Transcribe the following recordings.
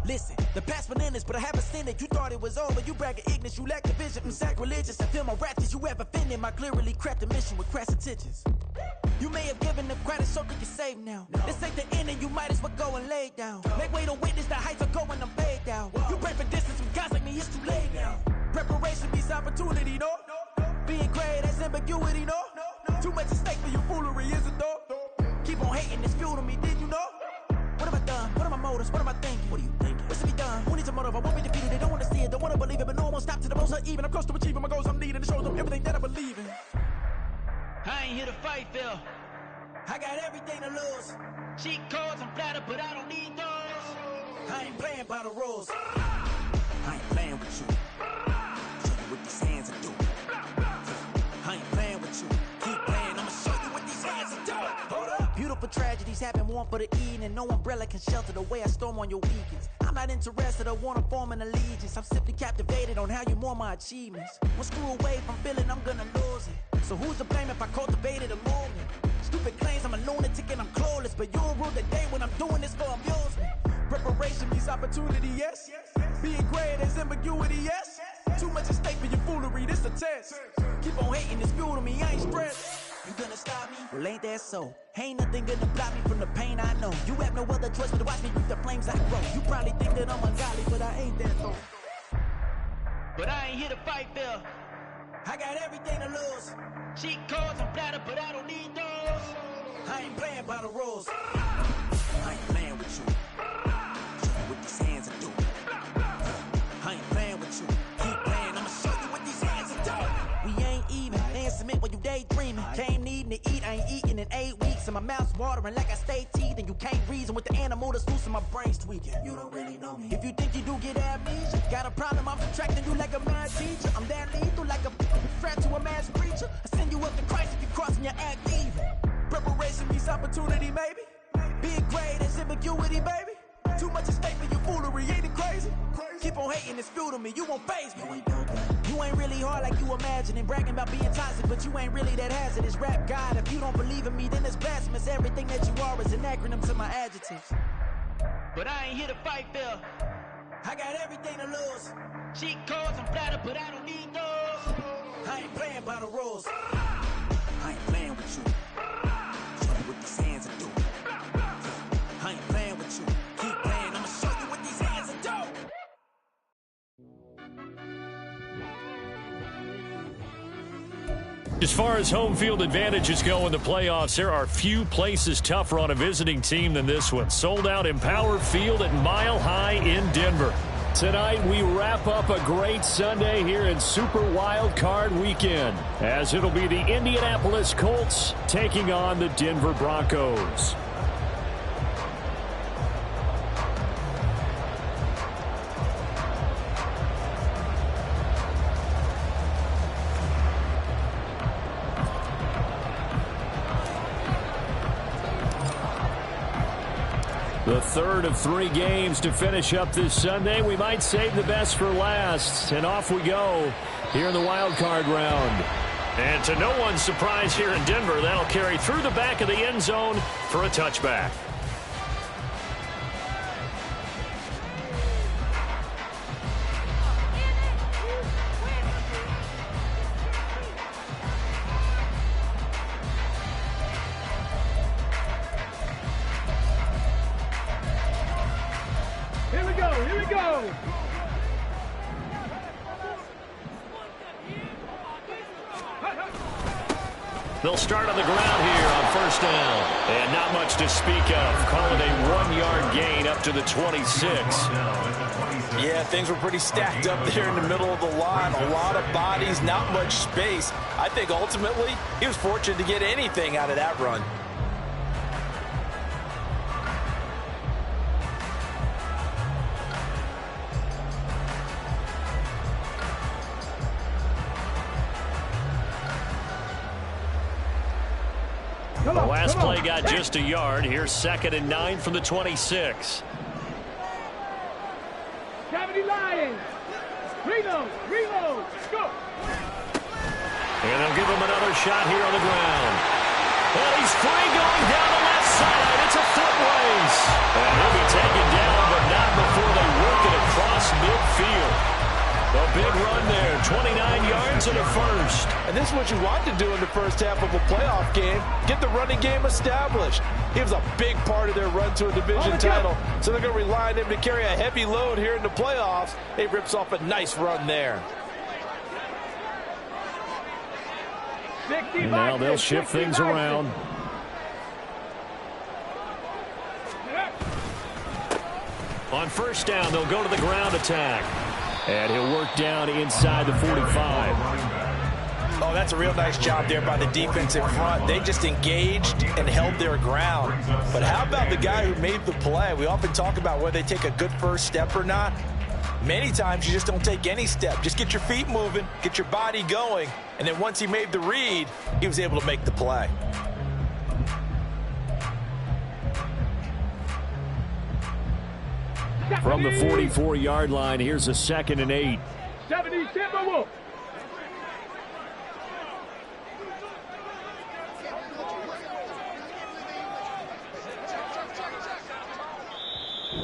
Listen, the past bananas, but I haven't seen it. You thought it was over, you bragging ignorance, you lack the vision. I'm sacrilegious, I feel my ratchets, you have offended my clearly crafted mission with crass intentions. You may have given them credit so they can save now. This ain't the end and you might as well go and lay down. Make way to witness the heights are going, I'm paid down. You pray for distance with guys like me, it's too late now. Preparation means opportunity, no? Being great, that's ambiguity, no? Too much at stake for your foolery, is it though? Keep on hating, it's fuel to me, did you know? What have I done? What are my motives? What am I thinking? What are you thinking? What's to be done? Who needs a motive? I won't be defeated. They don't want to see it, don't want to believe it, but no one won't stop to the most uneven. I'm close to achieving my goals, I'm needing to show them everything that I believe in. I ain't here to fight, Phil. I got everything to lose. Cheat codes, I'm flattered, but I don't need those. I ain't playing by the rules. I ain't playing with you. Show you what these hands are doing. I ain't playing with you. Keep playing, I'ma show you what these hands are doing. Hold up. Beautiful tragedies happen, one for the eating, and no umbrella can shelter the way I storm on your weekends. I'm not interested or wanna form an allegiance. I'm simply captivated on how you mourn my achievements. One screw away from feeling I'm gonna lose it. So who's to blame if I cultivated a movement? Stupid claims I'm a lunatic and I'm clueless, but you'll rule the day when I'm doing this for amusement. Preparation means opportunity, yes. Being great is ambiguity, yes. Too much at stake for your foolery, this a test. Keep on hating, it's fuel to me, I ain't stressed. You gonna stop me? Well, ain't that so? Ain't nothing gonna block me from the pain I know. You have no other choice but to watch me reap the flames I grow. You probably think that I'm ungodly, but I ain't that though. But I ain't here to fight, Phil. I got everything to lose. Cheat codes, I'm flattered, but I don't need those. I ain't playing by the rules. I ain't playing with you. Show you what these hands are doing. I ain't playing with you. Keep playing, I'ma show you what these hands are doing. We ain't even. They ain't submit when you daydreaming. Came needing to eat, I ain't eating in 8 weeks. And my mouth's watering like I stay teeth. And you can't reason with the animal that's loose and my brain's tweaking. You don't really know me. If you think you do get amnesia, got a problem, I'm subtracting you like a mad teacher. I'm that lethal like a threat to a mass preacher. I send you up to Christ if you crossing your act evil. Preparation means opportunity, maybe. Being great is ambiguity, baby. Too much at stake for your foolery, ain't it crazy? Keep on hating, it's fuel to me, you won't faze me. You ain't really hard like you imagining. Bragging about being toxic, but you ain't really that hazardous. Rap God, if you don't believe in me, then it's blasphemous. Everything that you are is an acronym to my adjectives. But I ain't here to fight, Phil. I got everything to lose. Cheat codes, I'm flattered, but I don't need those. I ain't playing by the rules. I ain't playing with you. Show you what these hands are doing. I ain't playing with you. Keep playing, I'ma show you what these hands are doing. As far as home field advantages go in the playoffs, there are few places tougher on a visiting team than this one. Sold out Empower Field at Mile High in Denver. Tonight, we wrap up a great Sunday here in Super Wild Card Weekend, as it'll be the Indianapolis Colts taking on the Denver Broncos. The third of 3 games to finish up this Sunday. We might save the best for last. And off we go here in the wild card round. And to no one's surprise here in Denver, that'll carry through the back of the end zone for a touchback. Here we go. They'll start on the ground here on first down. And not much to speak of. Call it a 1-yard gain up to the 26. Yeah, things were pretty stacked up there in the middle of the line. A lot of bodies, not much space. I think ultimately he was fortunate to get anything out of that run. The last play got just a yard. Here's 2nd and 9 from the 26. Cavity Lions. Reload. Let's go. And they'll give him another shot here on the ground. And he's free going down the left side. It's a foot race. And he'll be taken down, but not before they And this is what you want to do in the first half of a playoff game. Get the running game established. He was a big part of their run to a division title. So they're going to rely on him to carry a heavy load here in the playoffs. He rips off a nice run there. And now they'll shift things around. On first down, they'll go to the ground attack. And he'll work down inside the 45. Oh, that's a real nice job there by the defense in front. They just engaged and held their ground. But how about the guy who made the play? We often talk about whether they take a good first step or not. Many times you just don't take any step. Just get your feet moving, get your body going, and then once he made the read, he was able to make the play. From the 44-yard line, here's a 2nd and 8. 70 Timberwolves.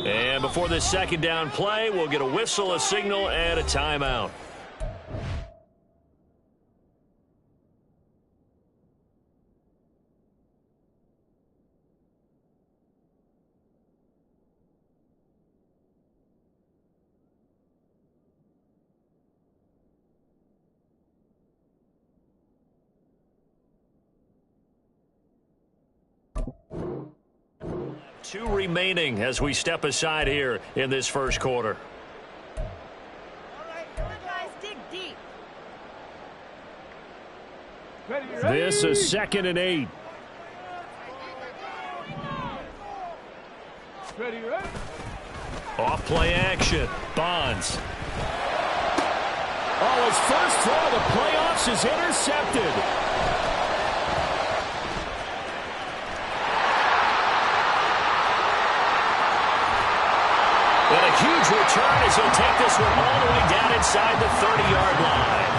And before this second down play, we'll get a whistle, a signal, and a timeout. Two remaining as we step aside here in this first quarter. All right, come on, guys, dig deep. This is 2nd and 8. Ready, ready. Off play action. Bonds. Oh, his first throw of the playoffs is intercepted. And a huge return as he'll take this one all the way down inside the 30-yard line.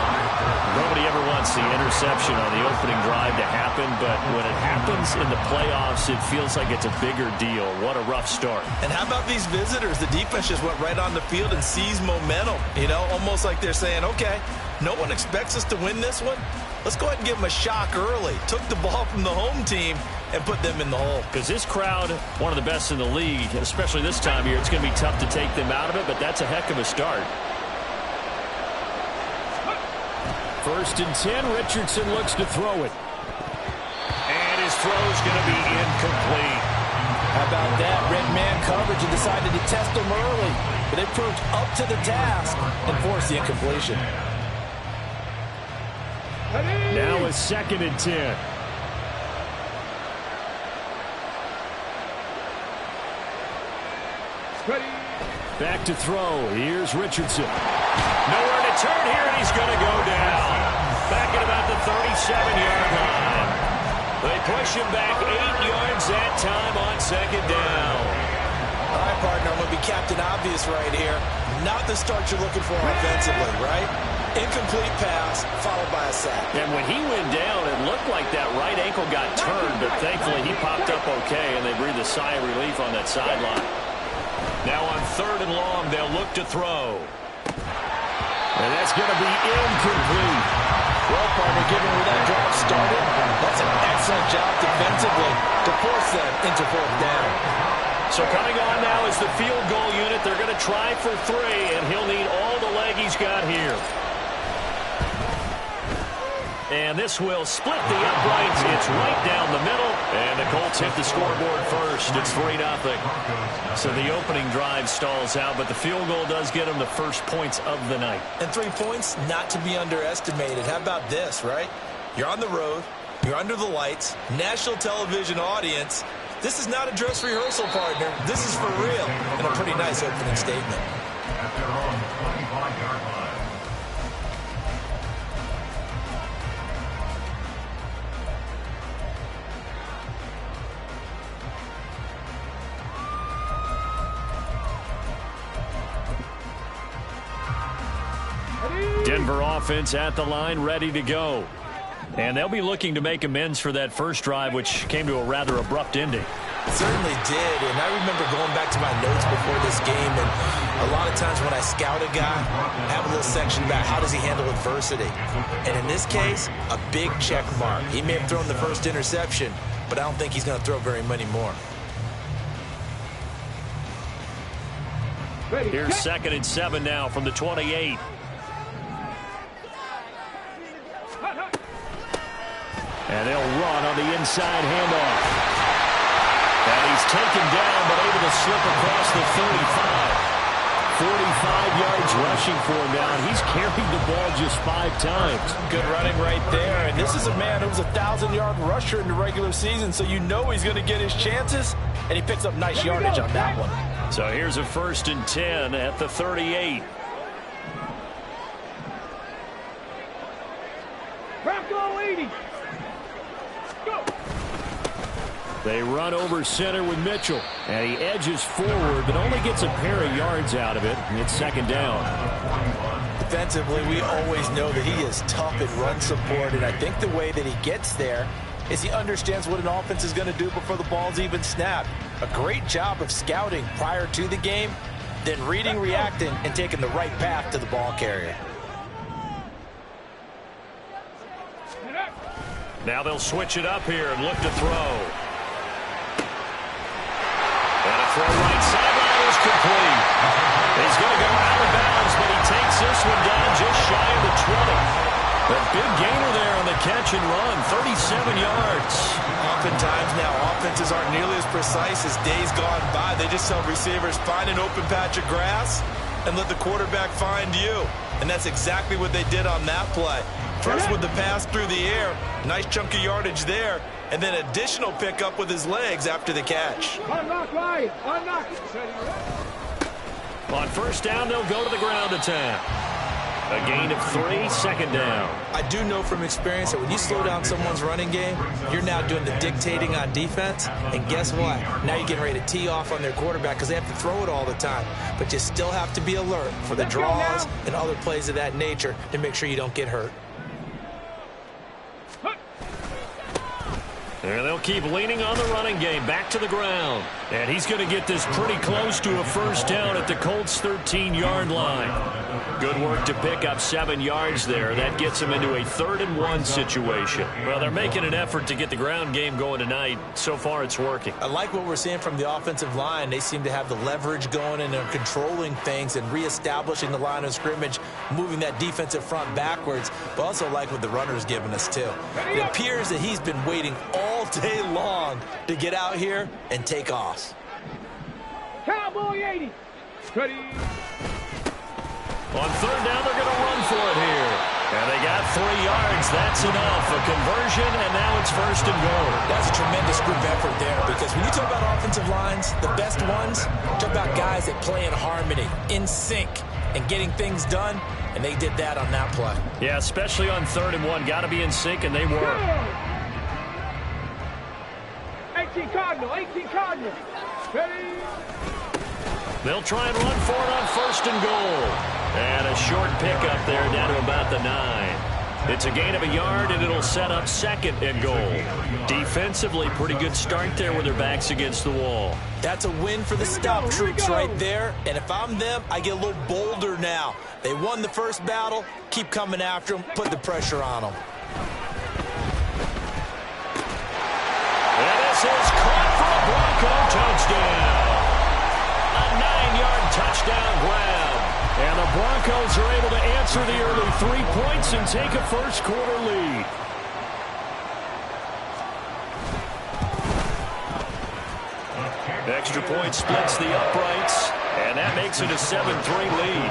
Nobody ever wants the interception on the opening drive to happen, but when it happens in the playoffs, it feels like it's a bigger deal. What a rough start. And how about these visitors? The defense just went right on the field and seized momentum. You know, almost like they're saying, okay, no one expects us to win this one. Let's go ahead and give them a shock early. Took the ball from the home team and put them in the hole. Because this crowd, one of the best in the league, especially this time of year, it's going to be tough to take them out of it, but that's a heck of a start. 1st and 10, Richardson looks to throw it. And his throw's going to be incomplete. How about that? Red man coverage and decided to test them early. But they proved up to the task and forced the incompletion. Now a 2nd and 10. Ready. Back to throw. Here's Richardson. Nowhere to turn here, and he's going to go down. Back at about the 37-yard line. They push him back 8 yards that time on 2nd down. All right, partner, I'm going to be Captain Obvious right here. Not the start you're looking for offensively, right? Incomplete pass, followed by a sack. And when he went down, it looked like that right ankle got turned, but thankfully he popped up okay, and they breathed a sigh of relief on that sideline. Now on 3rd and long, they'll look to throw. And that's going to be incomplete. Well, partner, given where that drive started, that's an excellent job defensively to force them into 4th down. So coming on now is the field goal unit. They're going to try for 3, and he'll need all the leg he's got here. And this will split the uprights. It's right down the middle. And the Colts hit the scoreboard first. It's 3-0. So the opening drive stalls out, but the field goal does get them the first points of the night. And 3 points, not to be underestimated. How about this, right? You're on the road. You're under the lights. National television audience. This is not a dress rehearsal, partner. This is for real. And a pretty nice opening statement. At their own 25-yard line. Denver offense at the line, ready to go. And they'll be looking to make amends for that first drive, which came to a rather abrupt ending. It certainly did, and I remember going back to my notes before this game, and A lot of times when I scout a guy, I have a little section about how does he handle adversity. And in this case, a big check mark. He may have thrown the first interception, but I don't think he's going to throw very many more. Here's 2nd and 7 now from the 28. And they'll run on the inside handoff. And he's taken down, but able to slip across the 35. 45 yards rushing for him down. He's carried the ball just 5 times. Good running right there. And this is a man who was a 1,000-yard rusher in the regular season, so you know he's going to get his chances, and he picks up nice yardage on that one. So here's a 1st and 10 at the 38. Bronco 80. Go. They run over center with Mitchell. And he edges forward, but only gets a pair of yards out of it. And it's 2nd down. Defensively, we always know that he is tough in run support, and I think the way that he gets there is he understands what an offense is going to do before the ball's even snapped. A great job of scouting prior to the game, then reading, reacting, and taking the right path to the ball carrier. Now they'll switch it up here and look to throw. And a throw right sideline is complete. He's going to go out of bounds, but he takes this one down just shy of the 20. A big gainer there on the catch and run, 37 yards. Oftentimes now, offenses aren't nearly as precise as days gone by. They just tell receivers, find an open patch of grass and let the quarterback find you. And that's exactly what they did on that play. First with the pass through the air, nice chunk of yardage there, and then additional pickup with his legs after the catch. Unlock line. Unlock. On 1st down, they'll go to the ground attack. A gain of 3, 2nd down. I do know from experience that when you slow down someone's running game, you're now doing the dictating on defense. And guess what? Now you're getting ready to tee off on their quarterback because they have to throw it all the time. But you still have to be alert for the draws and other plays of that nature to make sure you don't get hurt. And they'll keep leaning on the running game. Back to the ground. And he's going to get this pretty close to a 1st down at the Colts' 13-yard line. Good work to pick up 7 yards there. That gets him into a 3rd and 1 situation. Well, they're making an effort to get the ground game going tonight. So far, it's working. I like what we're seeing from the offensive line. They seem to have the leverage going and they're controlling things and reestablishing the line of scrimmage, moving that defensive front backwards. But also like what the runner's giving us, too. It appears that he's been waiting all day long to get out here and take off. Cowboy 80. Ready. On 3rd down, they're going to run for it here. And they got 3 yards. That's enough. A conversion, and now it's 1st and goal. That's a tremendous group effort there because when you talk about offensive lines, the best ones, talk about guys that play in harmony, in sync, and getting things done, and they did that on that play. Yeah, especially on 3rd and 1. Got to be in sync, and they were. 18 Cardinal. 18 Cardinal. Ready. They'll try and run for it on 1st and goal. And a short pickup there down to about the 9. It's a gain of a yard, and it'll set up 2nd and goal. Defensively, pretty good start there with their backs against the wall. That's a win for the stop troops right there. And if I'm them, I get a little bolder now. They won the first battle. Keep coming after them. Put the pressure on them. And this is caught for a Bronco touchdown. A 9-yard touchdown grab. And the Broncos are able to answer the early 3 points and take a first-quarter lead. Extra point splits the uprights, and that makes it a 7-3 lead.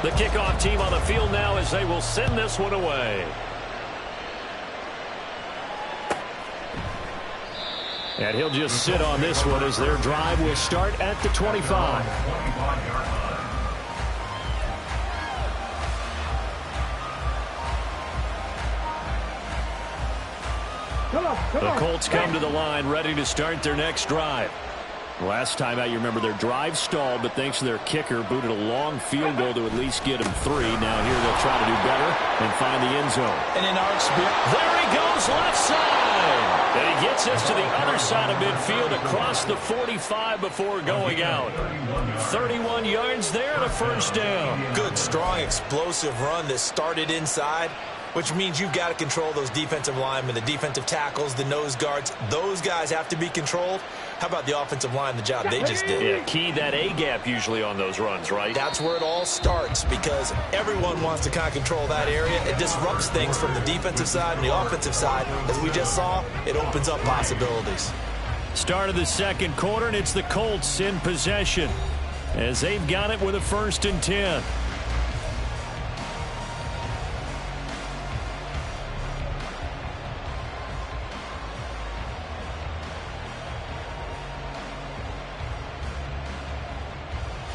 The kickoff team on the field now as they will send this one away. And he'll just sit on this one as their drive will start at the 25. The Colts come to the line, ready to start their next drive. Last time out, you remember their drive stalled, but thanks to their kicker, booted a long field goal to at least get them 3. Now here they'll try to do better and find the end zone. And in our experience, there he goes, left side. And he gets us to the other side of midfield across the 45 before going out. 31 yards there and a first down. Good, strong, explosive run that started inside, which means you've got to control those defensive linemen, the defensive tackles, the nose guards. Those guys have to be controlled. How about the offensive line, the job they just did? Yeah, key that A-gap usually on those runs, right? That's where it all starts because everyone wants to kind of control that area. It disrupts things from the defensive side and the offensive side. As we just saw, it opens up possibilities. Start of the second quarter, and it's the Colts in possession as they've got it with a 1st and 10.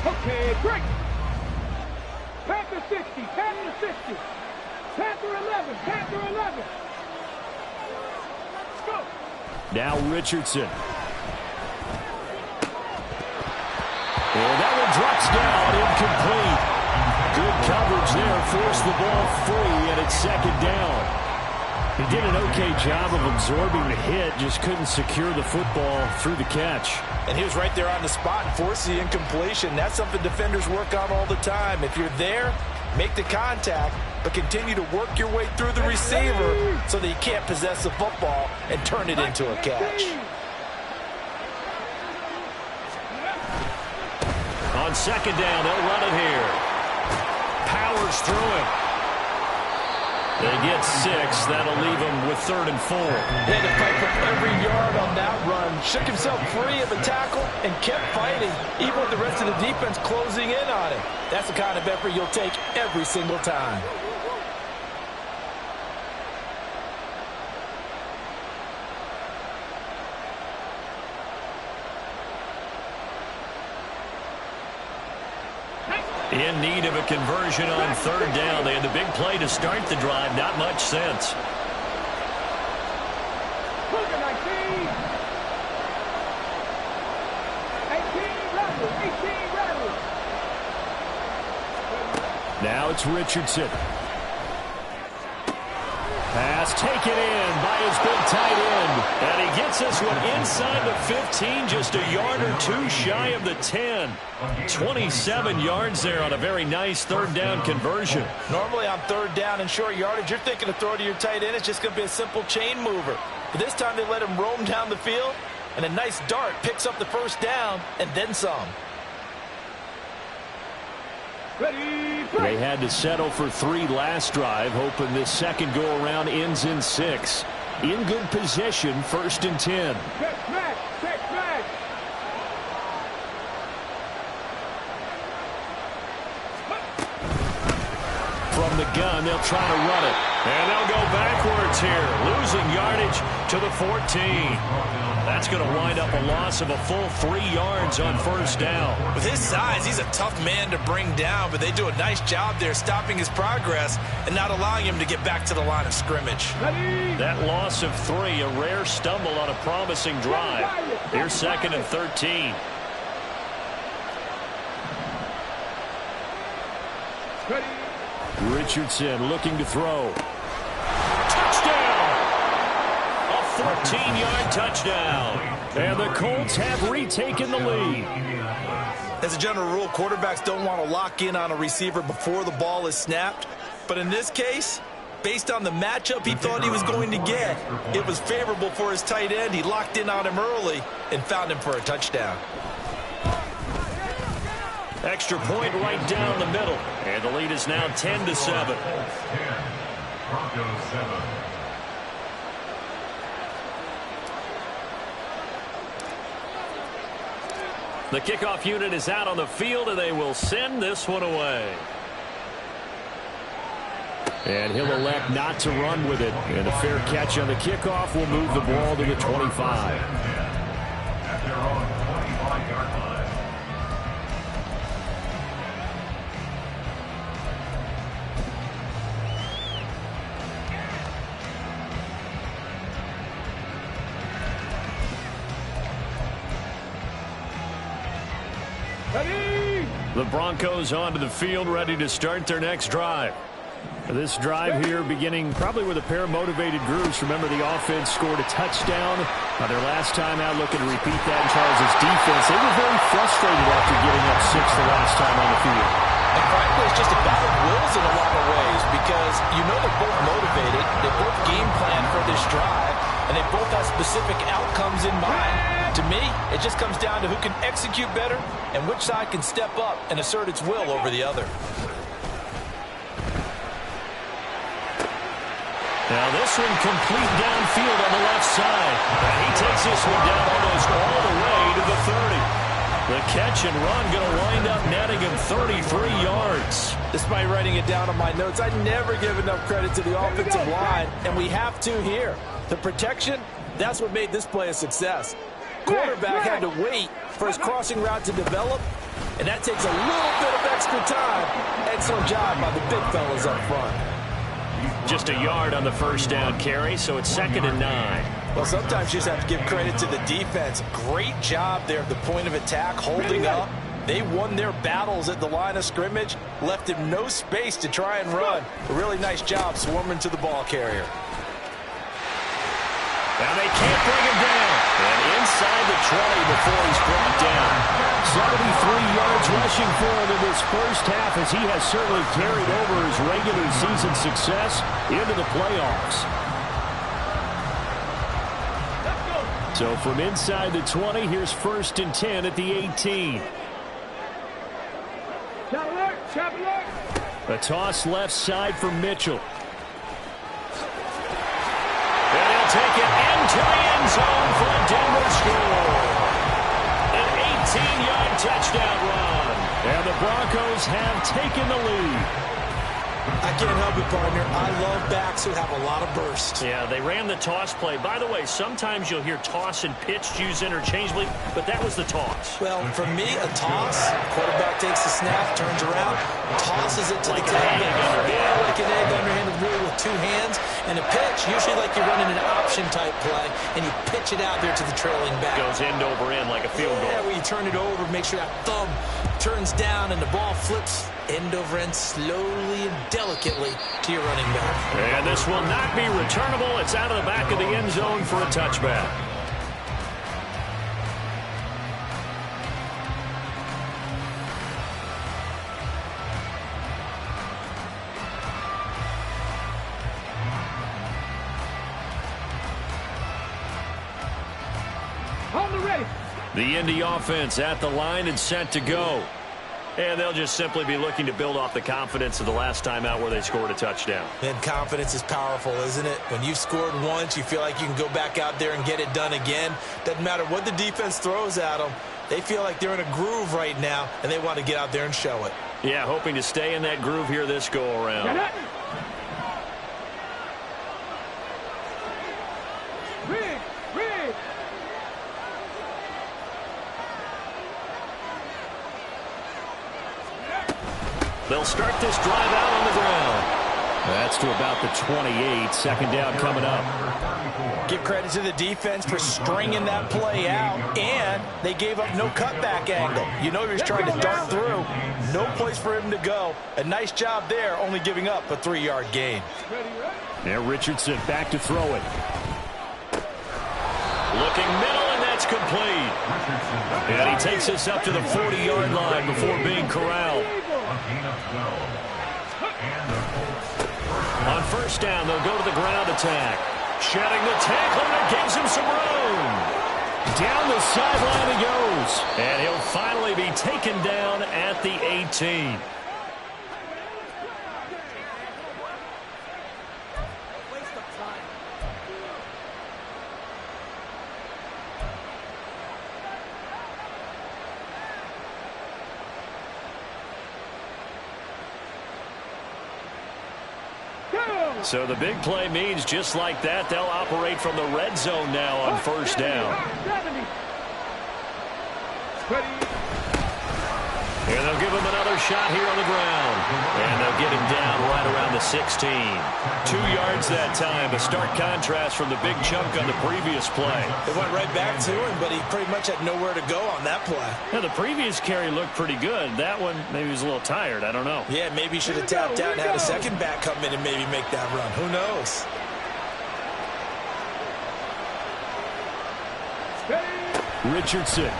Okay, break. Panther 60, Panther 60. Panther 11, Panther 11. Go. Now Richardson. And that one drops down, incomplete. Good coverage there, forced the ball free, and it's 2nd down. He did an okay job of absorbing the hit, just couldn't secure the football through the catch. And he was right there on the spot and forced the incompletion. That's something defenders work on all the time. If you're there, make the contact, but continue to work your way through the receiver so that you can't possess the football and turn it into a catch. On 2nd down, they'll run it here. Powers through it. They get 6. That'll leave them with 3rd and 4. He had to fight for every yard on that run. Shook himself free of a tackle and kept fighting, even with the rest of the defense closing in on him. That's the kind of effort you'll take every single time. In need of a conversion on 3rd down. They had the big play to start the drive. Not much sense. Now it's Richardson. Pass taken in by his big tight end. And he gets this one inside the 15, just a yard or 2 shy of the 10. 27 yards there on a very nice 3rd down conversion. Normally on 3rd down and short yardage, you're thinking to throw to your tight end. It's just going to be a simple chain mover. But this time they let him roam down the field, and a nice dart picks up the 1st down and then some. They had to settle for 3 last drive, hoping this second go-around ends in 6. In good position, 1st and 10. From the gun, they'll try to run it. And they'll go backwards here, losing yardage to the 14. That's going to wind up a loss of a full 3 yards on 1st down. With his size, he's a tough man to bring down, but they do a nice job there stopping his progress and not allowing him to get back to the line of scrimmage. That loss of 3, a rare stumble on a promising drive. Here's 2nd and 13. Richardson looking to throw. Touchdown! A 14-yard touchdown. And the Colts have retaken the lead. As a general rule, quarterbacks don't want to lock in on a receiver before the ball is snapped. But in this case, based on the matchup he thought he was going to get, it was favorable for his tight end. He locked in on him early and found him for a touchdown. Extra point right down the middle. And the lead is now 10-7. Broncos 7. The kickoff unit is out on the field, and they will send this one away. And he'll elect not to run with it. And a fair catch on the kickoff will move the ball to the 25. At their own 25-yard line. Ready? The Broncos onto the field, ready to start their next drive. This drive here beginning probably with a pair of motivated groups. Remember, the offense scored a touchdown their last time out, looking to repeat that in Charles' defense. They were very frustrated after giving up 6 the last time on the field. And frankly, it's just a battle of wills in a lot of ways because you know they're both motivated. They both game plan for this drive, and they both have specific outcomes in mind. To me, it just comes down to who can execute better and which side can step up and assert its will over the other. Now this one complete downfield on the left side. And he takes this one down almost all the way to the 30. The catch and run going to wind up netting him 33 yards. Despite writing it down on my notes, I never give enough credit to the offensive line, and we have to here. The protection, that's what made this play a success. Quarterback had to wait for his crossing route to develop, and that takes a little bit of extra time. Excellent job by the big fellas up front. Just a yard on the first down carry, so it's 2nd and 9. Well, sometimes you just have to give credit to the defense. Great job there at the point of attack, holding up. They won their battles at the line of scrimmage, left him no space to try and run. A really nice job swarming to the ball carrier. Now they can't bring him down. And inside the 20 before he's brought down. 73 yards rushing for him in this first half, as he has certainly carried over his regular season success into the playoffs. So from inside the 20, here's 1st and 10 at the 18. A toss left side for Mitchell. And he'll take it into the end zone for a Denver score. An 18-yard touchdown run. And the Broncos have taken the lead. I can't help it, partner. I love backs who have a lot of burst. Yeah, they ran the toss play. By the way, sometimes you'll hear toss and pitch used interchangeably, but that was the toss. Well, for me, a toss, quarterback takes the snap, turns around, tosses it to like the tailback. Yeah, like an egg underhanded rule with 2 hands. And a pitch, usually like you're running an option-type play, and you pitch it out there to the trailing back. Goes end over end like a field goal. Yeah, where you turn it over, make sure that thumb turns down, and the ball flips end over end slowly and delicately to your running back. And this will not be returnable. It's out of the back of the end zone for a touchback. On the ready. The Indy offense at the line and set to go. And they'll just simply be looking to build off the confidence of the last time out where they scored a touchdown. And confidence is powerful, isn't it? When you've scored once, you feel like you can go back out there and get it done again. Doesn't matter what the defense throws at them. They feel like they're in a groove right now, and they want to get out there and show it. Yeah, hoping to stay in that groove here this go-around. They'll start this drive out on the ground. That's to about the 28. 2nd down coming up. Give credit to the defense for stringing that play out, and they gave up no cutback angle. You know he was trying to dart through. No place for him to go. A nice job there, only giving up a 3-yard gain. Now Richardson back to throw it. Looking middle, and that's complete. And he takes this up to the 40-yard line before being corralled. On 1st down, they'll go to the ground attack. Shedding the tackle, and it gives him some room. Down the sideline he goes. And he'll finally be taken down at the 18. So the big play means just like that, they'll operate from the red zone now on 1st down. And they'll give him another shot here on the ground. And they'll get him down right around the 16. 2 yards that time, a stark contrast from the big chunk on the previous play. It went right back to him, but he pretty much had nowhere to go on that play. Now, the previous carry looked pretty good. That one, maybe he was a little tired. I don't know. Yeah, maybe he should have tapped out and had a second back come in and maybe make that run. Who knows? Richardson.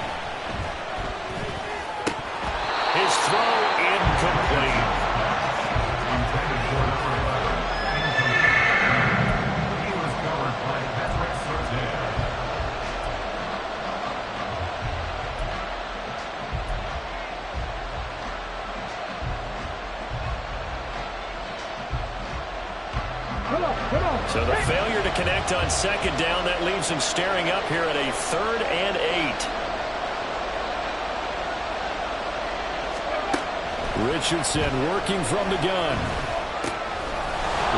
His throw incomplete. He was covered by Patrick Surtain. So the failure to connect on second down, that leaves him staring up here at a 3rd and 8. Richardson working from the gun.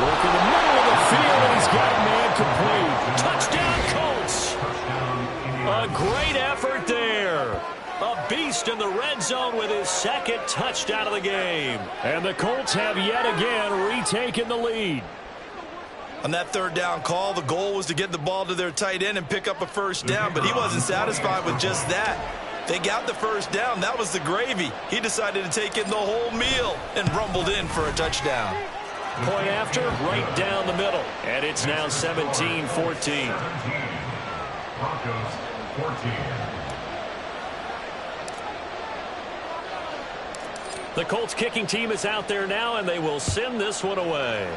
Working the middle of the field, and he's got a man complete. Touchdown, Colts! A great effort there. A beast in the red zone with his 2nd touchdown of the game. And the Colts have yet again retaken the lead. On that 3rd down call, the goal was to get the ball to their tight end and pick up a 1st down, but he wasn't satisfied with just that. They got the 1st down. That was the gravy. He decided to take in the whole meal and rumbled in for a touchdown. Point after, right down the middle. And it's now 17-14. Broncos 14. The Colts kicking team is out there now, and they will send this one away.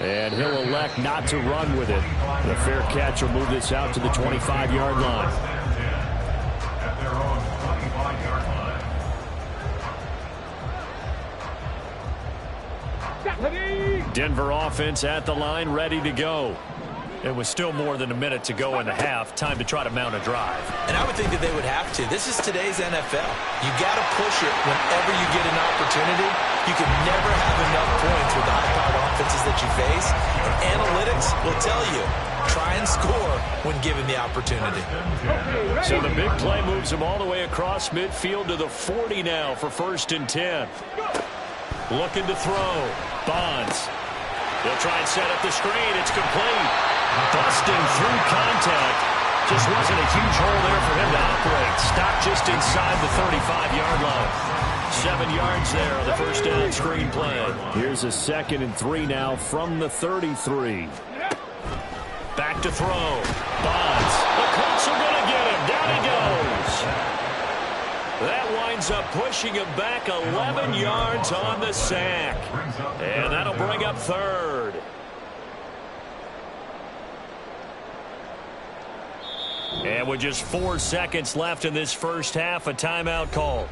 And he'll elect not to run with it. The fair catch will move this out to the 25-yard line. At their own 25-yard line. Denver offense at the line, ready to go. It was still more than a minute to go in the half. Time to try to mount a drive. And I would think that they would have to. This is today's NFL. You got to push it whenever you get an opportunity. You can never have enough points with the high-powered offenses that you face. And analytics will tell you, try and score when given the opportunity. So the big play moves him all the way across midfield to the 40 now for 1st and 10. Looking to throw. Bonds. He'll try and set up the screen. It's complete. Busting through contact. Just wasn't a huge hole there for him to operate. Stopped just inside the 35-yard line. 7 yards there on the 1st down screen play. Here's a 2nd and 3 now from the 33. Back to throw. Bonds. The Colts are going to get him. Down he goes. That winds up pushing him back 11 yards on the sack. And that'll bring up 3rd. And with just 4 seconds left in this first half, a timeout call.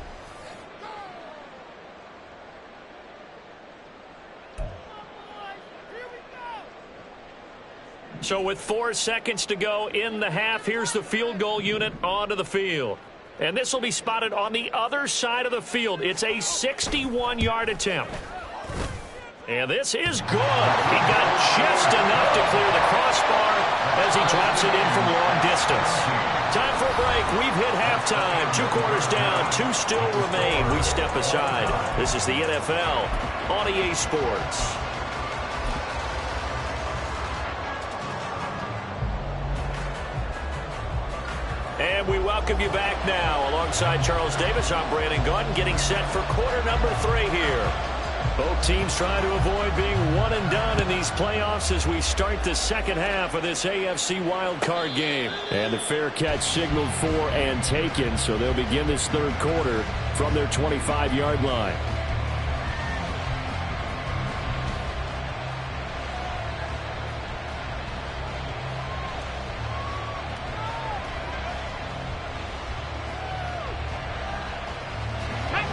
So with 4 seconds to go in the half, here's the field goal unit onto the field. And this will be spotted on the other side of the field. It's a 61-yard attempt. And this is good. He got just enough to clear the crossbar as he drops it in from long distance. Time for a break. We've hit halftime. 2 quarters down. 2 still remain. We step aside. This is the NFL on EA Sports. And we welcome you back now. Alongside Charles Davis, I'm Brandon Gaudin, getting set for quarter number 3 here. Both teams trying to avoid being one and done in these playoffs as we start the second half of this AFC wildcard game. And the fair catch signaled for and taken, so they'll begin this 3rd quarter from their 25-yard line.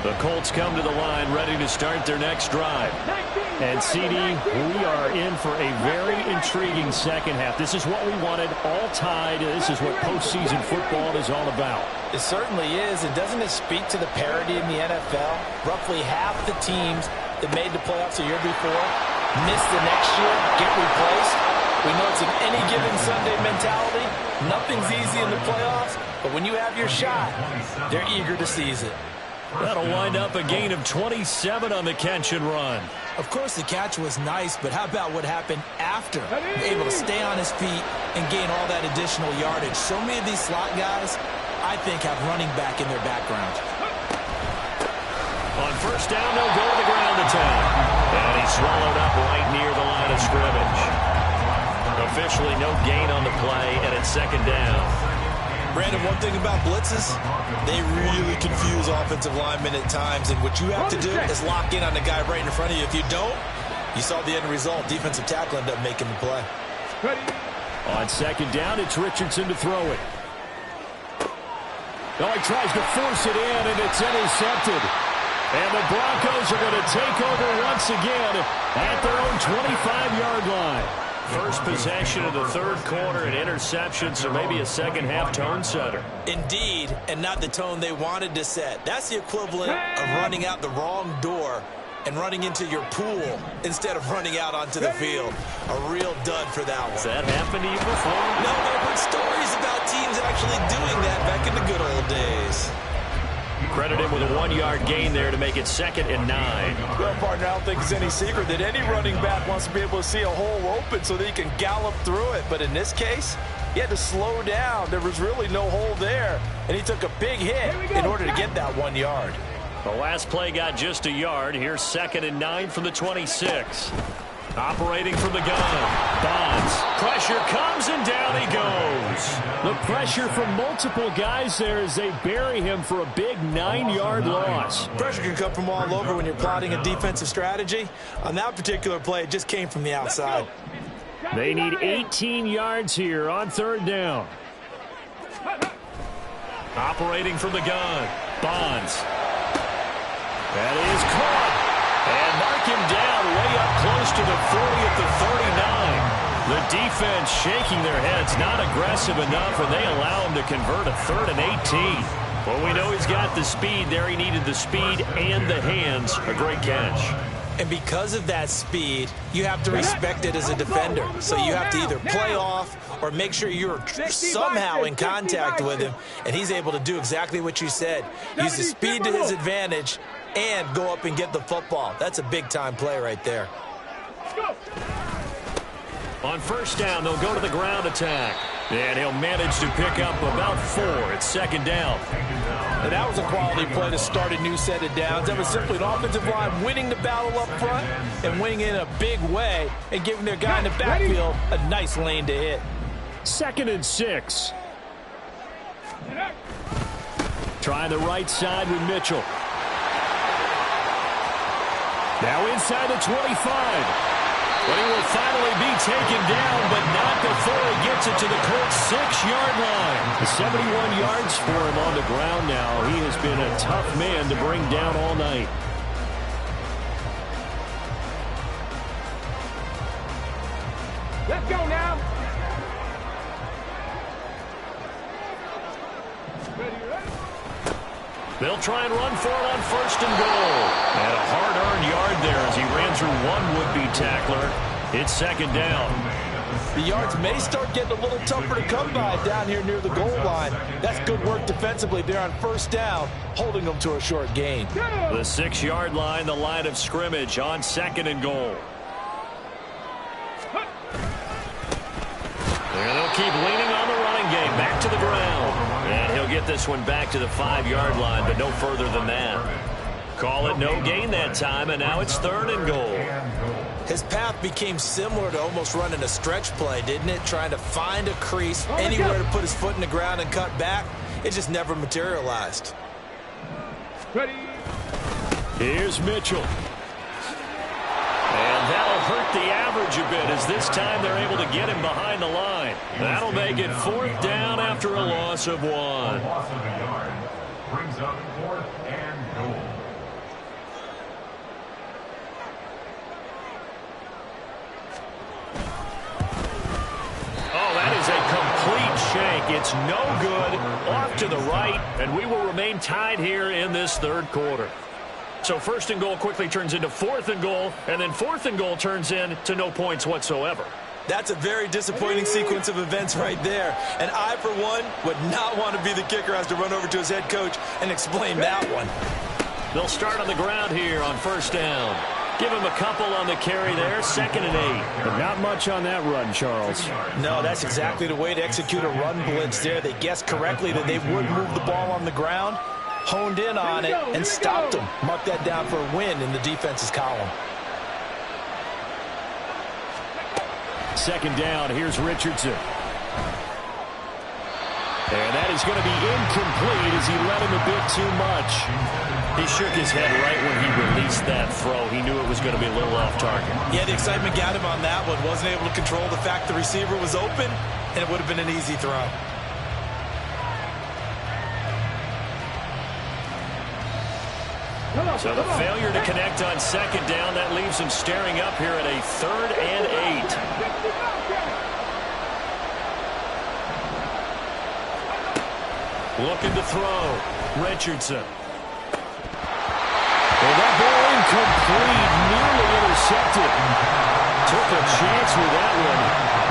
The Colts come to the line ready to start their next drive. And CD, we are in for a very intriguing second half. This is what we wanted, all tied. This is what postseason football is all about. It certainly is. And doesn't it speak to the parity in the NFL? Roughly half the teams that made the playoffs a year before miss the next year, get replaced. We know it's an any given Sunday mentality. Nothing's easy in the playoffs, but when you have your shot, they're eager to seize it. That'll wind up a gain of 27 on the catch and run. Of course, the catch was nice, but how about what happened after? Able to stay on his feet and gain all that additional yardage. So many of these slot guys, I think, have running back in their background. On first down, they'll go to the ground attack. And he's swallowed up right near the line of scrimmage. Officially no gain on the play, and it's second down. Brandon, one thing about blitzes, they really confuse offensive linemen at times, and what you have to do is lock in on the guy right in front of you. If you don't, you saw the end result. Defensive tackle ended up making the play. On second down, it's Richardson to throw it. Oh, he tries to force it in, and it's intercepted. And the Broncos are going to take over once again at their own 25-yard line. First possession of the third quarter, an interception, so maybe a second-half tone setter. Indeed, and not the tone they wanted to set. That's the equivalent of running out the wrong door and running into your pool instead of running out onto the field. A real dud for that one. Has that happened to you before? No, I've heard stories about teams actually doing that back in the good old days. Credit him with a 1-yard gain there to make it 2nd and 9. Well, partner, I don't think it's any secret that any running back wants to be able to see a hole open so that he can gallop through it. But in this case, he had to slow down. There was really no hole there, and he took a big hit in order to get that 1 yard. The last play got just a yard. Here's 2nd and 9 from the 26. Operating from the gun. Bonds. Pressure comes, and down he goes. The pressure from multiple guys there as they bury him for a big 9-yard loss. Pressure can come from all over when you're plotting a defensive strategy. On that particular play, it just came from the outside. They need 18 yards here on 3rd down. Operating from the gun. Bonds. That is caught. And mark him down way up close to the 40 at the 39. The defense shaking their heads, not aggressive enough, and they allow him to convert a 3rd and 18. Well, we know he's got the speed there. He needed the speed and the hands. A great catch. And because of that speed, you have to respect it as a defender. So you have to either play off or make sure you're somehow in contact with him, and he's able to do exactly what you said. Use the speed to his advantage and go up and get the football. That's a big-time play right there. On first down, they'll go to the ground attack. And he'll manage to pick up about 4 at 2nd down. And that was a quality play to start a new set of downs. That was simply an offensive line winning the battle up front and winning in a big way and giving their guy in the backfield a nice lane to hit. 2nd and 6. Trying the right side with Mitchell. Now inside the 25. But he will finally be taken down, but not before he gets it to the Colts' 6-yard line. 71 yards for him on the ground now. He has been a tough man to bring down all night. Let's go now. They'll try and run for it on 1st and goal. And a hard-earned yard there as he ran through one would-be tackler. It's 2nd down. The yards may start getting a little tougher to come by down here near the goal line. That's good work defensively there on 1st down, holding them to a short gain. The 6-yard line, the line of scrimmage on 2nd and goal. And they'll keep leaning on the running game. Back to the ground. And he'll get this one back to the 5-yard line, but no further than that. Call it no gain that time, and now it's 3rd and goal. His path became similar to almost running a stretch play, didn't it? Trying to find a crease, anywhere to put his foot in the ground and cut back. It just never materialized. Here's Mitchell. And that'll hurt the average a bit as this time they're able to get him behind the line. That'll make it 4th down after a loss of 1. Loss of a yard brings up 4th and goal. Oh, that is a complete shank. It's no good. Off to the right, and we will remain tied here in this 3rd quarter. So 1st and goal quickly turns into 4th and goal, and then 4th and goal turns into no points whatsoever. That's a very disappointing sequence of events right there. And I, for one, would not want to be the kicker who has to run over to his head coach and explain that one. They'll start on the ground here on first down. Give him a couple on the carry there, 2nd and 8. But not much on that run, Charles. No, that's exactly the way to execute a run blitz there. They guessed correctly that they would move the ball on the ground, honed in on it, and stopped them. Mark that down for a win in the defense's column. 2nd down, here's Richardson. And that is going to be incomplete as he let him a bit too much. He shook his head right when he released that throw. He knew it was going to be a little off target. Yeah, the excitement got him on that one. Wasn't able to control the fact the receiver was open, and it would have been an easy throw. So the failure to connect on 2nd down, that leaves him staring up here at a 3rd and 8. Looking to throw. Richardson. And that ball incomplete, nearly intercepted. Took a chance with that one.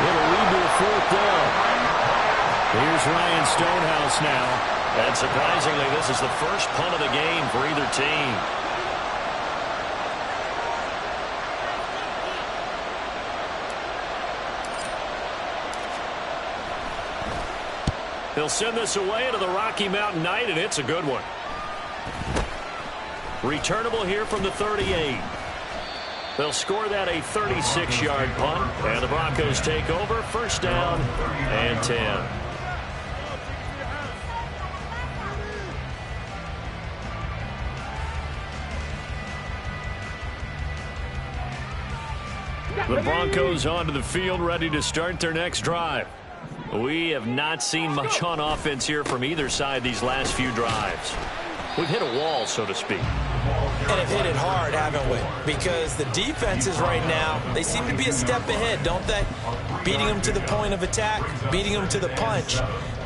It'll lead to a 4th down. Here's Ryan Stonehouse now. And surprisingly, this is the first punt of the game for either team. He'll send this away to the Rocky Mountain Knight, and it's a good one. Returnable here from the 38. They'll score that a 36-yard punt, and the Broncos take over. 1st down and 10. The Broncos onto the field, ready to start their next drive. We have not seen much on offense here from either side these last few drives. We've hit a wall, so to speak. And have hit it hard, haven't we? Because the defenses right now, they seem to be a step ahead, don't they? Beating them to the point of attack, beating them to the punch.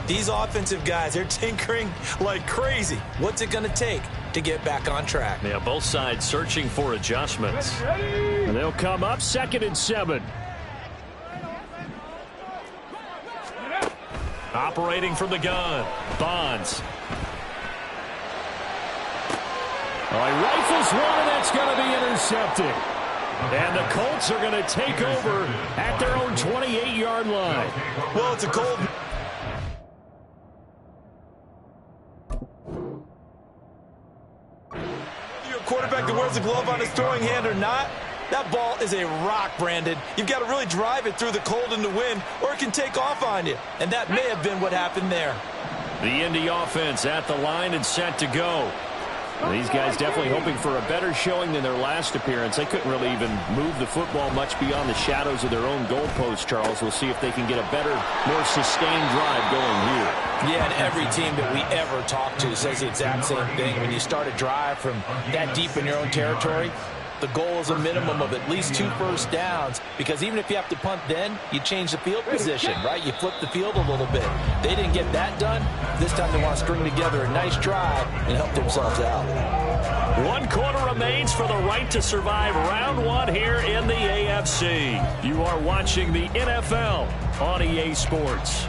These offensive guys, they're tinkering like crazy. What's it going to take to get back on track? Yeah, both sides searching for adjustments. And they'll come up 2nd and 7. Operating from the gun, Bonds. He rifles one, and that's going to be intercepted. And the Colts are going to take over At their own 28-yard line. Well, it's a cold... You're a quarterback that wears a glove on his throwing hand or not, that ball is a rock, Brandon. You've got to really drive it through the cold and the wind, or it can take off on you. And that may have been what happened there. the Indy offense at the line and set to go. These guys definitely hoping for a better showing than their last appearance. They couldn't really even move the football much beyond the shadows of their own goalpost, Charles. We'll see if they can get a better, more sustained drive going here. Yeah, and every team that we ever talk to says the exact same thing. When you start a drive from that deep in your own territory, the goal is a minimum of at least 2 first downs, because even if you have to punt then, you change the field position, right? You flip the field a little bit. They didn't get that done. This time they want to string together a nice drive and help themselves out. 1 quarter remains for the right to survive round 1 here in the AFC. You are watching the NFL on EA Sports.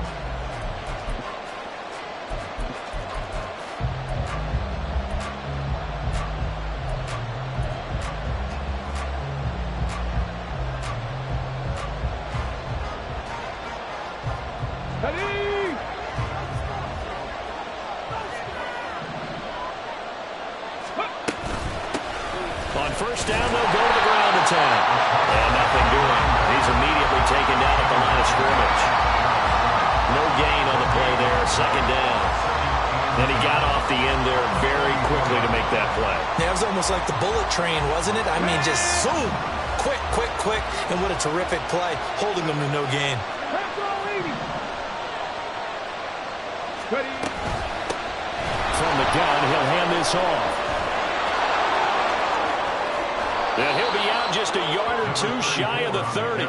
On first down, they'll go to the ground attack. And nothing doing. He's immediately taken down at the line of scrimmage. No gain on the play there, 2nd down. And he got off the end there very quickly to make that play. Yeah, it was almost like the bullet train, wasn't it? I mean, just zoom. Quick, quick, quick. And what a terrific play, holding them to no gain. From the gun, he'll hand this off. And he'll be out just a yard or 2 shy of the 30.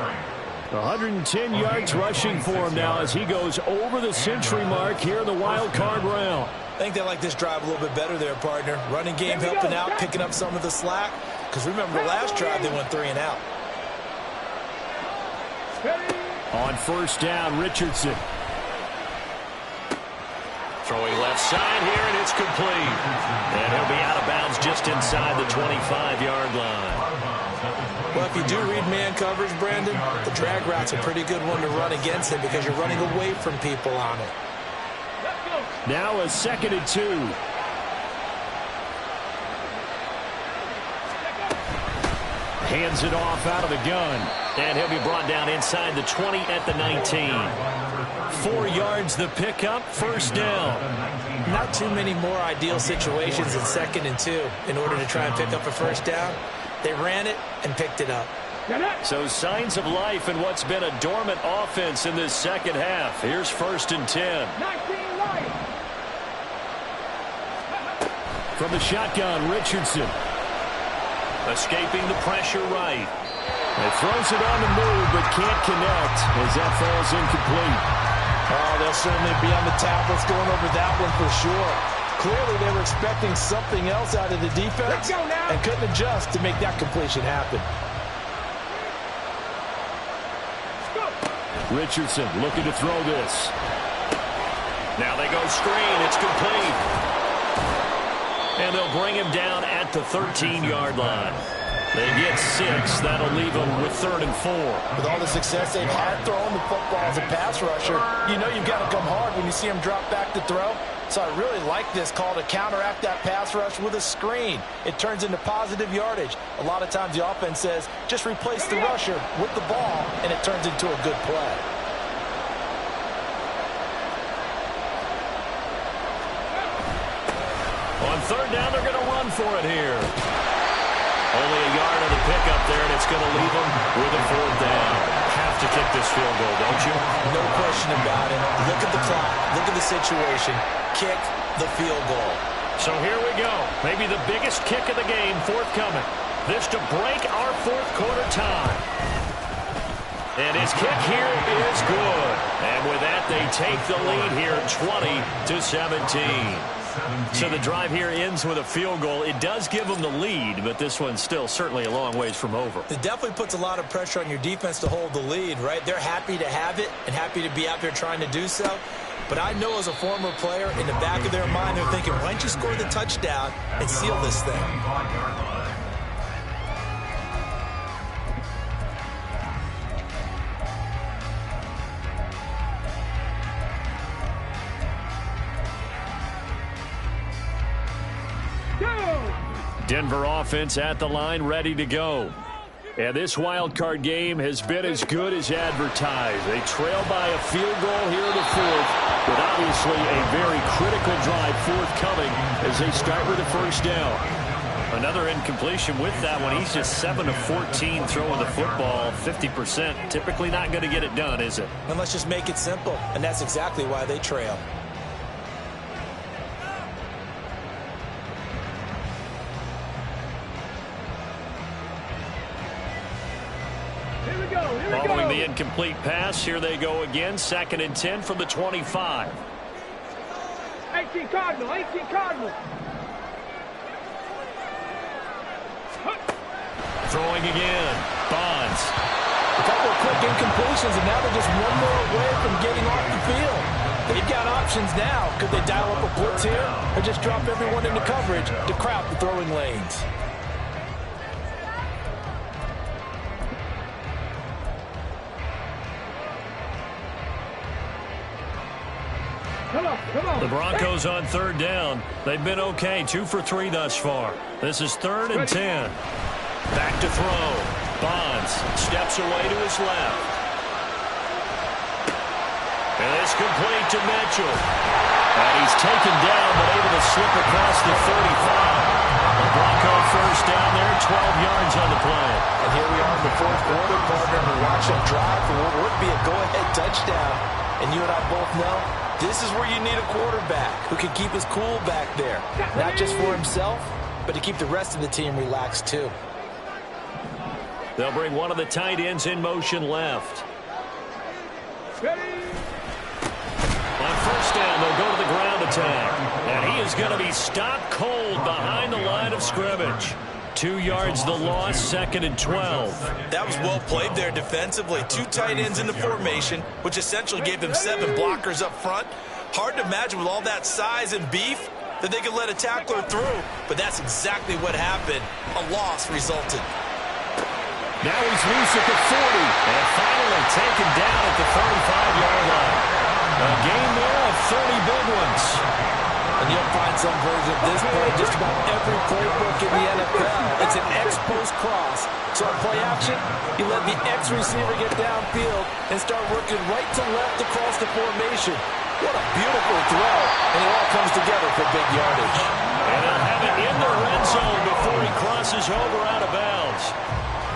110 yards rushing for him now as he goes over the century mark here in the wild card round. I think they like this drive a little bit better there, partner. Running game helping out, picking up some of the slack. Because remember, the last drive they went 3 and out. On first down, Richardson. Throwing left side here, and it's complete. And he'll be out of bounds just inside the 25-yard line. Well, if you do read man coverage, Brandon, the drag route's a pretty good one to run against him because you're running away from people on it. Now a 2nd and 2. Hands it off out of the gun. And he'll be brought down inside the 20 at the 19. 4 yards the pickup, first down. Not too many more ideal situations in 2nd and 2 in order to try and pick up a first down. They ran it and picked it up. So signs of life in what's been a dormant offense in this second half. Here's 1st and 10. From the shotgun, Richardson. Escaping the pressure right. He throws it on the move, but can't connect as that falls incomplete. Oh, they'll certainly be on the tablets going over that one for sure. Clearly, they were expecting something else out of the defense and couldn't adjust to make that completion happen. Richardson looking to throw this. Now they go screen. It's complete. And they'll bring him down at the 13-yard line. They get 6. That'll leave them with 3rd and 4. With all the success they've had throwing the football as a pass rusher, you know you've got to come hard when you see him drop back to throw. So I really like this call to counteract that pass rush with a screen. It turns into positive yardage. A lot of times the offense says, just replace the rusher with the ball, and it turns into a good play. On 3rd down, they're going to run for it here. Only a yard of the pickup there, and it's going to leave them with a 4th down. Have to kick this field goal, don't you? No question about it. Look at the clock. Look at the situation. Kick the field goal. So here we go. Maybe the biggest kick of the game forthcoming. This to break our 4th quarter tie. And his kick here is good. And with that, they take the lead here 20-17. So the drive here ends with a field goal. It does give them the lead, but this one's still certainly a long ways from over. It definitely puts a lot of pressure on your defense to hold the lead, right? They're happy to have it and happy to be out there trying to do so. But I know as a former player, in the back of their mind, they're thinking, why don't you score the touchdown and seal this thing? Denver offense at the line, ready to go. And this wild card game has been as good as advertised. They trail by a field goal here in the 4th, with obviously a very critical drive forthcoming as they start with a first down. Another incompletion with that one. He's just 7 of 14 throwing the football, 50%. Typically not going to get it done, is it? And let's just make it simple, and that's exactly why they trail. Following the incomplete pass, here they go again. 2nd and 10 from the 25. 18 Cardinal, 18 Cardinal. Throwing again. Bonds. A couple of quick incompletions, and now they're just one more away from getting off the field. They've got options now. Could they dial up a blitz here or just drop everyone into coverage to crowd the throwing lanes? Come on. The Broncos on 3rd down. They've been okay, 2 for 3 thus far. This is 3rd and 10. Back to throw. Bonds steps away to his left. And it's complete to Mitchell. And he's taken down, but able to slip across the 35. The Bronco first down there, 12 yards on the play. And here we are in the 4th quarter, partner, and we watch him drive for what would be a go-ahead touchdown. And you and I both know this is where you need a quarterback who can keep his cool back there. Not just for himself, but to keep the rest of the team relaxed too. They'll bring one of the tight ends in motion left. On first down, they'll go to the ground attack. And he is going to be stopped cold behind the line of scrimmage. 2 yards the loss, 2nd and 12. That was well played there defensively. 2 tight ends in the formation, which essentially gave them 7 blockers up front. Hard to imagine with all that size and beef that they could let a tackler through, but that's exactly what happened. A loss resulted. Now he's loose at the 40, and finally taken down at the 45-yard line. A game there of 30 big ones. And you'll find some version of this play just about every playbook in the NFL. It's an X-post cross. So on play action, you let the X receiver get downfield and start working right to left across the formation. What a beautiful throw. And it all comes together for big yardage. And they'll have it in the red zone before he crosses over out of bounds.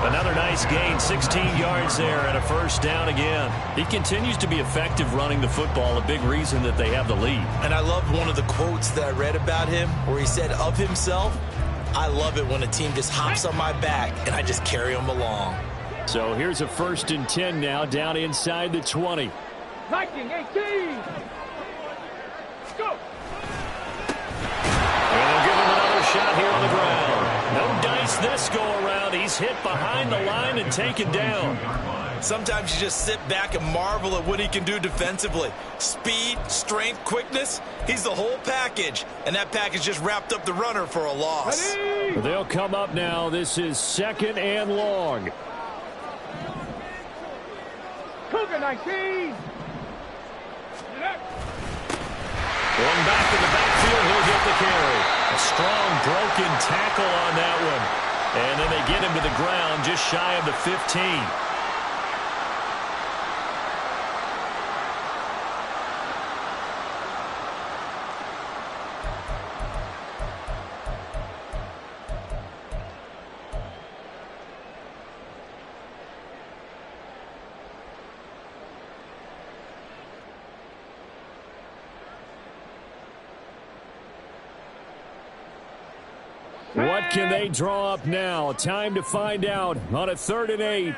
Another nice gain, 16 yards there and a first down again. He continues to be effective running the football, a big reason that they have the lead. And I love one of the quotes that I read about him where he said of himself, I love it when a team just hops on my back and I just carry them along. So here's a 1st and 10 now down inside the 20. Viking 18. Go. And they'll give him another shot here on the ground. No dice this go around. He's hit behind the line and taken down. Sometimes you just sit back and marvel at what he can do defensively. Speed, strength, quickness, he's the whole package. And that package just wrapped up the runner for a loss. Ready. They'll come up now. This is 2nd and long. Cougar 19. Going back to the backfield, he'll get the carry. A strong broken tackle on that one. And then they get him to the ground just shy of the 15. What can they draw up now? Time to find out on a 3rd and 8.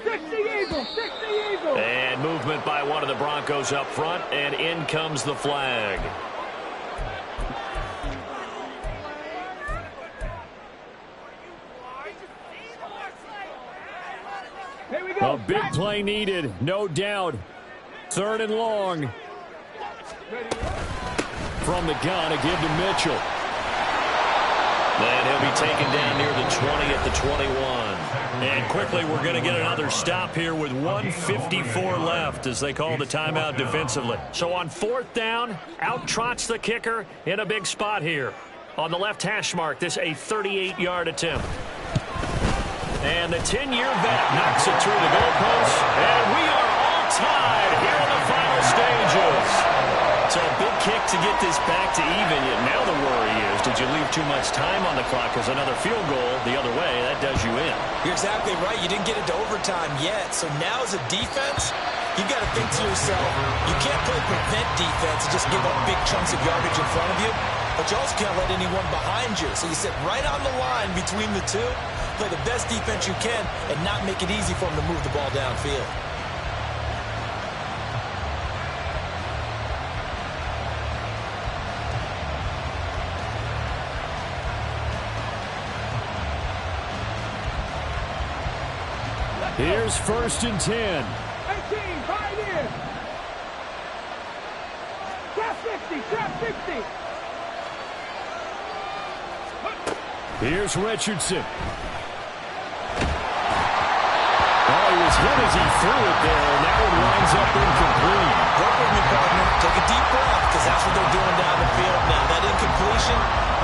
60 Eagles, 60 Eagles. And movement by one of the Broncos up front, and in comes the flag. Here we go. A big play needed, no doubt. 3rd and long. From the gun, a give to Mitchell. And he'll be taken down near the 20 at the 21. And quickly, we're going to get another stop here with 1:54 left as they call the timeout defensively. So on 4th down, out trots the kicker in a big spot here. On the left hash mark, this a 38-yard attempt. And the 10-year vet knocks it through the goalpost. And we are all tied here in the final stages. So a big kick to get this back to even. Yet now the worry is, did you leave too much time on the clock? Because another field goal the other way, that does you in. You're exactly right. You didn't get it to overtime yet. So now as a defense, you've got to think to yourself, you can't play prevent defense and just give up big chunks of yardage in front of you. But you also can't let anyone behind you. So you sit right on the line between the two, play the best defense you can, and not make it easy for them to move the ball downfield. Here's 1st and 10. 18, 5 in. Trap 60, trap 60. Here's Richardson. Oh, he was hit as he threw it there, and that one winds up incomplete. Work with me, partner. Take a deep breath, because that's what they're doing down the field now. That incompletion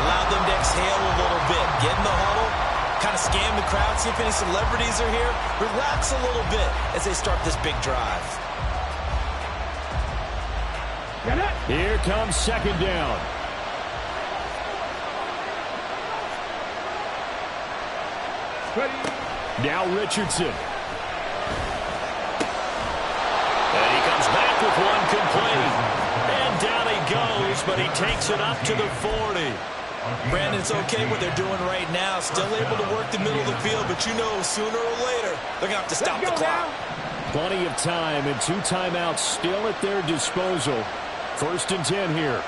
allowed them to exhale a little bit. Get in the huddle, kind of scan the crowd, see if any celebrities are here. Relax a little bit as they start this big drive. Here comes 2nd down. Now Richardson. And he comes back with one complete. And down he goes, but he takes it up to the 40. Brandon, it's okay what they're doing right now. Still able to work the middle of the field, but you know sooner or later they're going to have to stop the clock. Plenty of time and 2 timeouts still at their disposal. 1st and 10 here.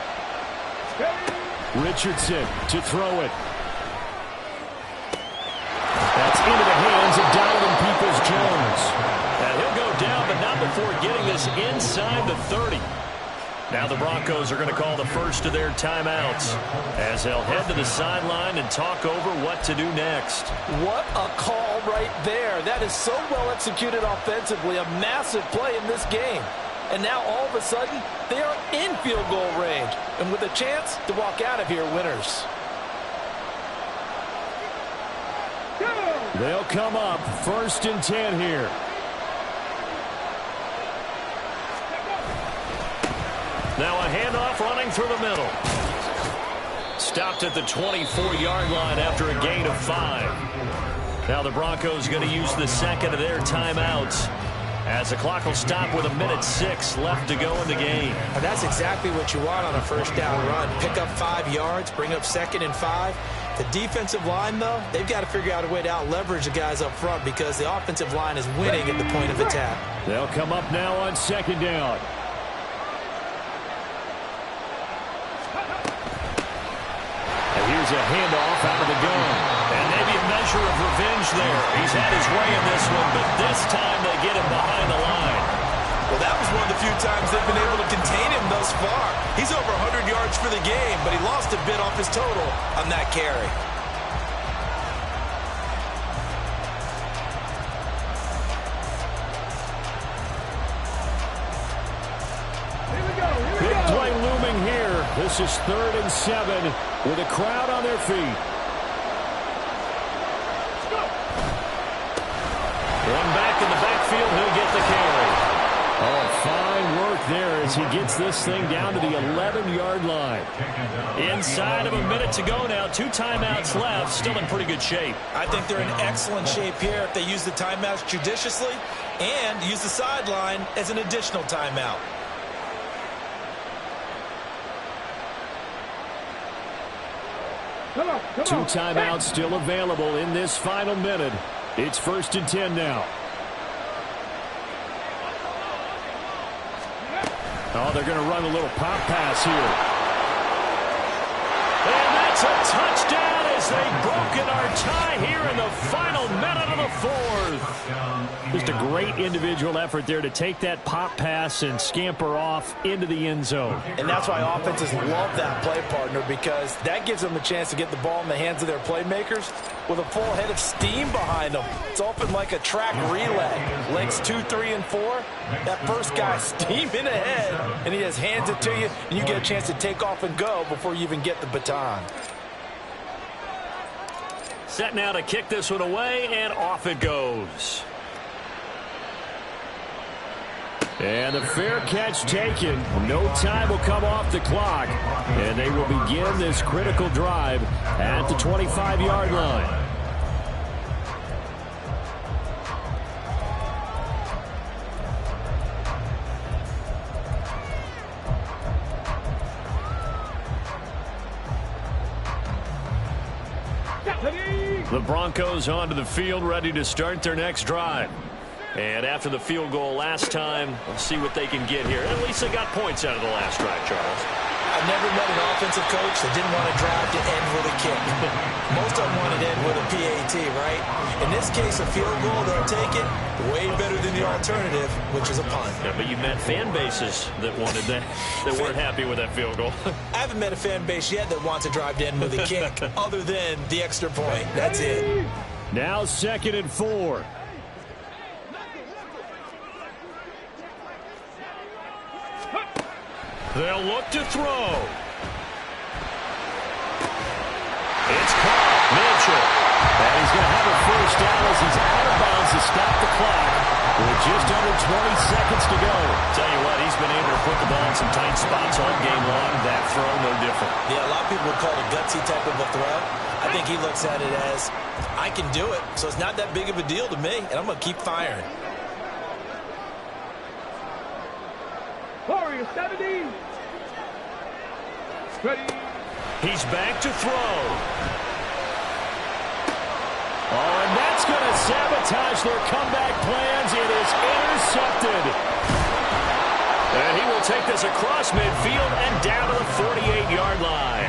Richardson to throw it. That's into the hands of Donovan Peoples-Jones. And he'll go down, but not before before getting this inside the 30. Now the Broncos are going to call the first of their timeouts as they'll head to the sideline and talk over what to do next. What a call right there. That is so well executed offensively. A massive play in this game. And now all of a sudden, they are in field goal range and with a chance to walk out of here winners. They'll come up 1st and 10 here. Now a handoff running through the middle. Stopped at the 24-yard line after a gain of 5. Now the Broncos going to use the second of their timeouts as the clock will stop with 1:06 left to go in the game. And that's exactly what you want on a first down run. Pick up 5 yards, bring up 2nd and 5. The defensive line, though, they've got to figure out a way to out-leverage the guys up front because the offensive line is winning at the point of attack. They'll come up now on 2nd down. Here's a handoff out of the gun. And maybe a measure of revenge there. He's had his way in this one, but this time they get him behind the line. Well, that was one of the few times they've been able to contain him thus far. He's over 100 yards for the game, but he lost a bit off his total on that carry. Big play looming here. This is 3rd and 7 with a crowd on their feet. One back in the backfield, he'll get the carry. Oh, fine work there as he gets this thing down to the 11-yard line. Inside of a minute to go now. 2 timeouts left. Still in pretty good shape. I think they're in excellent shape here if they use the timeouts judiciously and use the sideline as an additional timeout. Come on, 2 timeouts still available in this final minute. It's 1st and 10 now. Oh, they're going to run a little pop pass here. And that's a touchdown as they've broken our tie here in the final minute of the 4th. Just a great individual effort there to take that pop pass and scamper off into the end zone. And that's why offenses love that play, partner, because that gives them a chance to get the ball in the hands of their playmakers with a full head of steam behind them. It's often like a track relay. Legs 2, 3, and 4. That first guy steaming ahead, and he just hands it to you, and you get a chance to take off and go before you even get the baton. Set now to kick this one away, and off it goes. And a fair catch taken. No time will come off the clock. And they will begin this critical drive at the 25-yard line. The Broncos onto the field, ready to start their next drive. And after the field goal last time, we'll see what they can get here. At least they got points out of the last drive, Charles. I've never met an offensive coach that didn't want to drive to end with a kick. Most of them want to end with a PAT, right? In this case, a field goal, they'll take it way better than the alternative, which is a punt. Yeah, but you met fan bases that wanted that, that weren't happy with that field goal. I haven't met a fan base yet that wants to drive to end with a kick other than the extra point. That's it. Now 2nd and 4. They'll look to throw. It's caught. Mitchell. And he's going to have a first down as he's out of bounds to stop the clock with just under 20 seconds to go. Tell you what, he's been able to put the ball in some tight spots all game long. That throw, no different. Yeah, a lot of people would call it a gutsy type of a throw. I think he looks at it as, I can do it, so it's not that big of a deal to me, and I'm going to keep firing. Warrior 70. Ready. He's back to throw. Oh, and that's going to sabotage their comeback plans. It is intercepted. And he will will take this across midfield and down to the 48-yard line.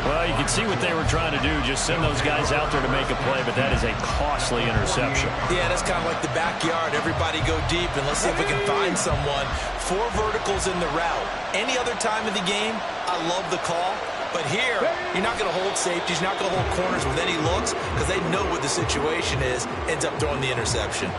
Well, you can see what they were trying to do, just send those guys out there to make a play, but that is a costly interception. Yeah, that's kind of like the backyard. Everybody go deep, and let's see if we can find someone. 4 verticals in the route. Any other time of the game, I love the call. But here, you're not going to hold safeties, you're not going to hold corners with any looks because they know what the situation is, ends up throwing the interception.